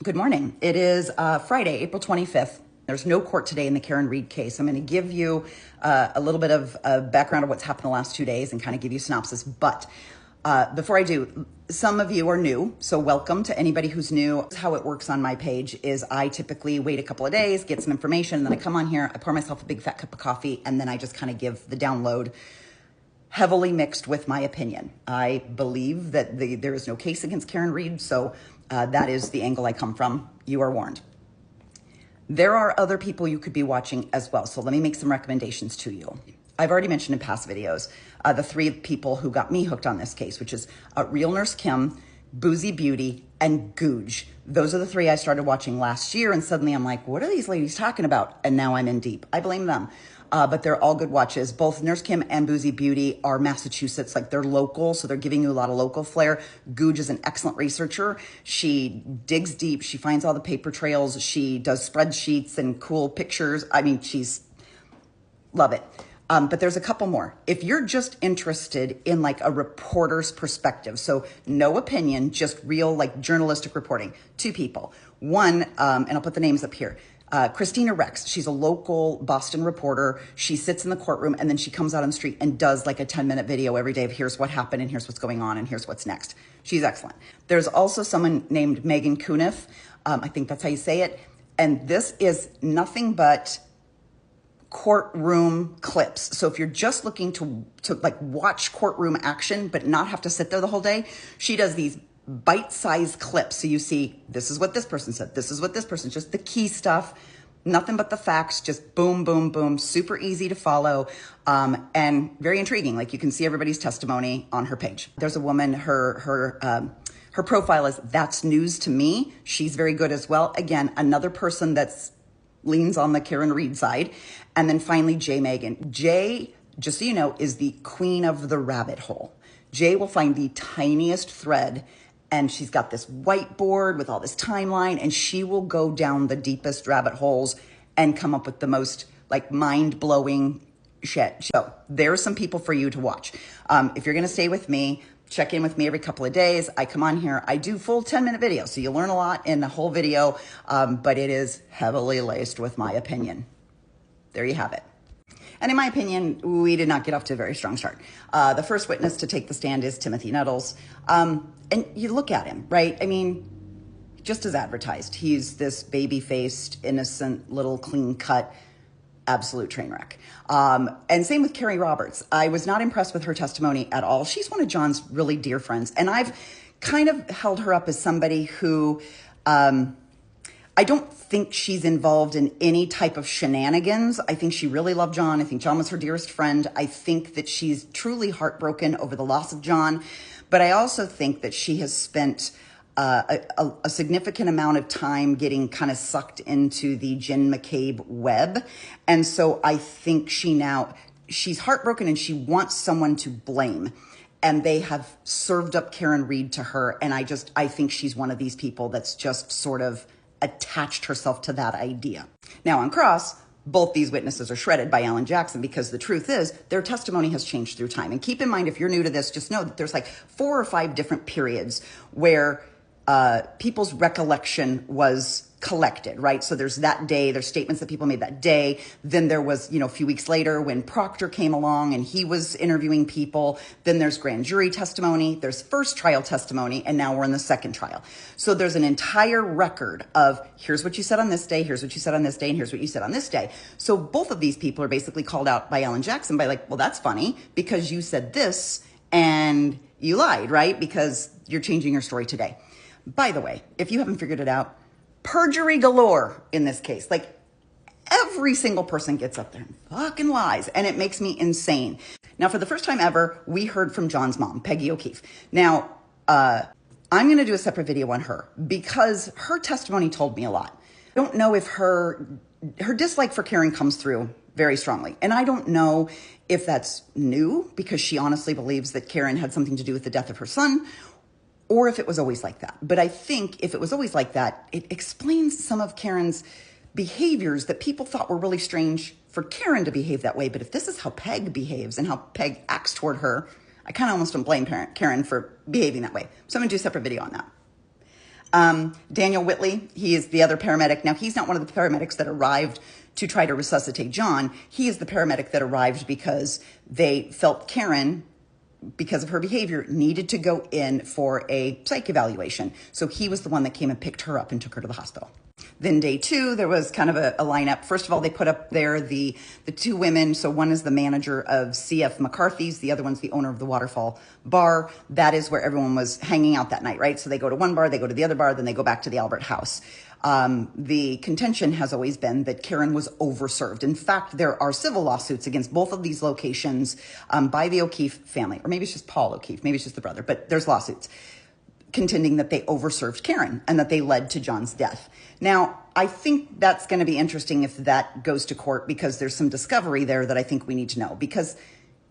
Good morning. It is Friday, April 25th. There's no court today in the Karen Read case. I'm going to give you a little bit of background of what's happened the last 2 days and kind of give you a synopsis. But before I do, some of you are new, so welcome to anybody who's new. How it works on my page is I typically wait a couple of days, get some information, and then I come on here, I pour myself a big fat cup of coffee, and then I just kind of give the download heavily mixed with my opinion. I believe that there is no case against Karen Read, so that is the angle I come from. You are warned. There are other people you could be watching as well, so let me make some recommendations to you. I've already mentioned in past videos the three people who got me hooked on this case, which is Real Nurse Kim, Boozy Beauty, and Googe. Those are the three I started watching last year, and suddenly I'm like, what are these ladies talking about? And now I'm in deep. I blame them. But they're all good watches. Both Nurse Kim and Boozy Beauty are Massachusetts, like they're local, so they're giving you a lot of local flair. Googe is an excellent researcher. She digs deep. She finds all the paper trails. She does spreadsheets and cool pictures. I mean, love it. But there's a couple more. If you're just interested in like a reporter's perspective, so no opinion, just real like journalistic reporting, two people. One, and I'll put the names up here. Christina Rex, she's a local Boston reporter. She sits in the courtroom and then she comes out on the street and does like a 10-minute video every day of here's what happened and here's what's going on and here's what's next. She's excellent. There's also someone named Megan Cuniff. I think that's how you say it. And this is nothing but courtroom clips. So if you're just looking to like watch courtroom action, but not have to sit there the whole day, she does these bite-sized clips. So you see, this is what this person said. This is what this person, just the key stuff, nothing but the facts, just boom, boom, boom, super easy to follow. And very intriguing. Like you can see everybody's testimony on her page. There's a woman, her profile is That's News to Me. She's very good as well. Again, another person that's leans on the Karen Read side. And then finally, Jay Megan. Jay, just so you know, is the queen of the rabbit hole. Jay will find the tiniest thread and she's got this whiteboard with all this timeline and she will go down the deepest rabbit holes and come up with the most like mind-blowing shit. So there are some people for you to watch. If you're going to stay with me, check in with me every couple of days. I come on here. I do full 10-minute videos, so you learn a lot in the whole video, but it is heavily laced with my opinion. There you have it. And in my opinion, we did not get off to a very strong start. The first witness to take the stand is Timothy Nettles. And you look at him, right? I mean, just as advertised, he's this baby-faced, innocent, little clean-cut, absolute train wreck. And same with Carrie Roberts. I was not impressed with her testimony at all. She's one of John's really dear friends. And I've kind of held her up as somebody who I don't think she's involved in any type of shenanigans. I think she really loved John. I think John was her dearest friend. I think that she's truly heartbroken over the loss of John. But I also think that she has spent a significant amount of time getting kind of sucked into the Jen McCabe web. And so I think she's heartbroken and she wants someone to blame. And they have served up Karen Read to her. And I think she's one of these people that's just sort of attached herself to that idea. Now on cross, both these witnesses are shredded by Alan Jackson because the truth is their testimony has changed through time. And keep in mind, if you're new to this, just know that there's like 4 or 5 different periods where people's recollection was collected, right? So there's that day, there's statements that people made that day. Then there was, a few weeks later when Proctor came along and he was interviewing people. Then there's grand jury testimony, there's first trial testimony, and now we're in the second trial. So there's an entire record of here's what you said on this day, here's what you said on this day, and here's what you said on this day. So both of these people are basically called out by Alan Jackson by like, well, that's funny because you said this and you lied, right? Because you're changing your story today. By the way, if you haven't figured it out, perjury galore in this case. Like every single person gets up there and fucking lies, and it makes me insane. Now, for the first time ever, we heard from John's mom, Peggy O'Keefe. Now, I'm going to do a separate video on her because her testimony told me a lot. I don't know if her dislike for Karen comes through very strongly. And I don't know if that's new because she honestly believes that Karen had something to do with the death of her son, or if it was always like that. But I think if it was always like that, it explains some of Karen's behaviors that people thought were really strange for Karen to behave that way. But if this is how Peg behaves and how Peg acts toward her, I kind of almost don't blame Karen for behaving that way. So I'm going to do a separate video on that. Daniel Whitley, he is the other paramedic. Now, he's not one of the paramedics that arrived to try to resuscitate John. He is the paramedic that arrived because they felt Karen, because of her behavior, needed to go in for a psych evaluation. So he was the one that came and picked her up and took her to the hospital. Then day 2, there was kind of a lineup. First of all, they put up there the 2 women. So one is the manager of CF McCarthy's. The other one's the owner of the Waterfall Bar. That is where everyone was hanging out that night, right? So they go to one bar, they go to the other bar, then they go back to the Albert House. The contention has always been that Karen was overserved. In fact, there are civil lawsuits against both of these locations by the O'Keefe family, or maybe it's just Paul O'Keefe, maybe it's just the brother, but there's lawsuits contending that they overserved Karen and that they led to John's death. Now, I think that's going to be interesting if that goes to court, because there's some discovery there that I think we need to know, because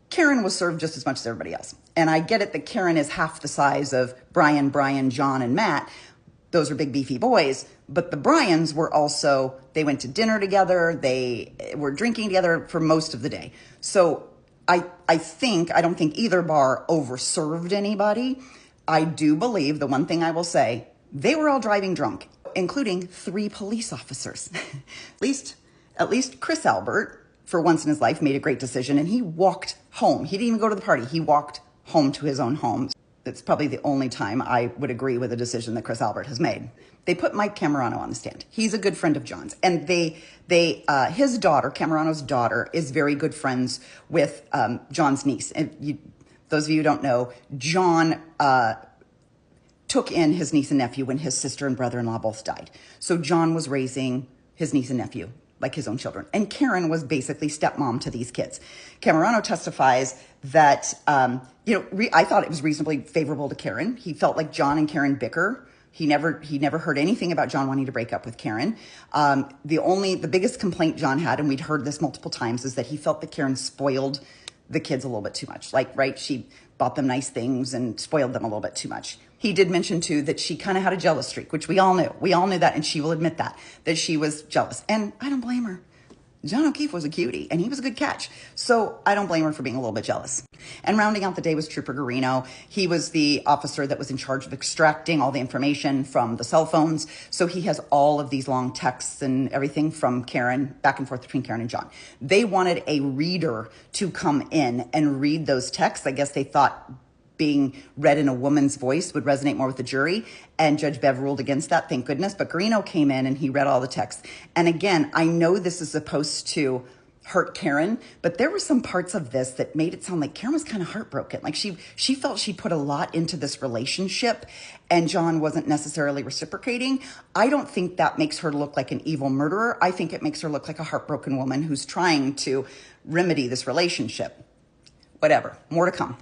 Karen was served just as much as everybody else. And I get it that Karen is half the size of Brian, John, and Matt. Those are big, beefy boys. But the Bryans were also, they went to dinner together. They were drinking together for most of the day. So I don't think either bar overserved anybody. I do believe, the one thing I will say, they were all driving drunk, including 3 police officers. At least Chris Albert, for once in his life, made a great decision, and he walked home. He didn't even go to the party. He walked home to his own home. It's probably the only time I would agree with a decision that Chris Albert has made. They put Mike Camerano on the stand. He's a good friend of John's, and his daughter, Camerano's daughter, is very good friends with John's niece. And those of you who don't know, John took in his niece and nephew when his sister and brother-in-law both died. So John was raising his niece and nephew like his own children. And Karen was basically stepmom to these kids. Camerano testifies that, I thought it was reasonably favorable to Karen. He felt like John and Karen bicker. He never heard anything about John wanting to break up with Karen. The biggest complaint John had, and we'd heard this multiple times, is that he felt that Karen spoiled the kids a little bit too much. She bought them nice things and spoiled them a little bit too much. He did mention, too, that she kind of had a jealous streak, which we all knew. We all knew that, and she will admit that she was jealous. And I don't blame her. John O'Keefe was a cutie, and he was a good catch. So I don't blame her for being a little bit jealous. And rounding out the day was Trooper Garino. He was the officer that was in charge of extracting all the information from the cell phones. So he has all of these long texts and everything from Karen, back and forth between Karen and John. They wanted a reader to come in and read those texts. I guess they thought being read in a woman's voice would resonate more with the jury. And Judge Bev ruled against that, thank goodness. But Garino came in and he read all the texts. And again, I know this is supposed to hurt Karen, but there were some parts of this that made it sound like Karen was kind of heartbroken. Like she felt she put a lot into this relationship and John wasn't necessarily reciprocating. I don't think that makes her look like an evil murderer. I think it makes her look like a heartbroken woman who's trying to remedy this relationship. Whatever, more to come.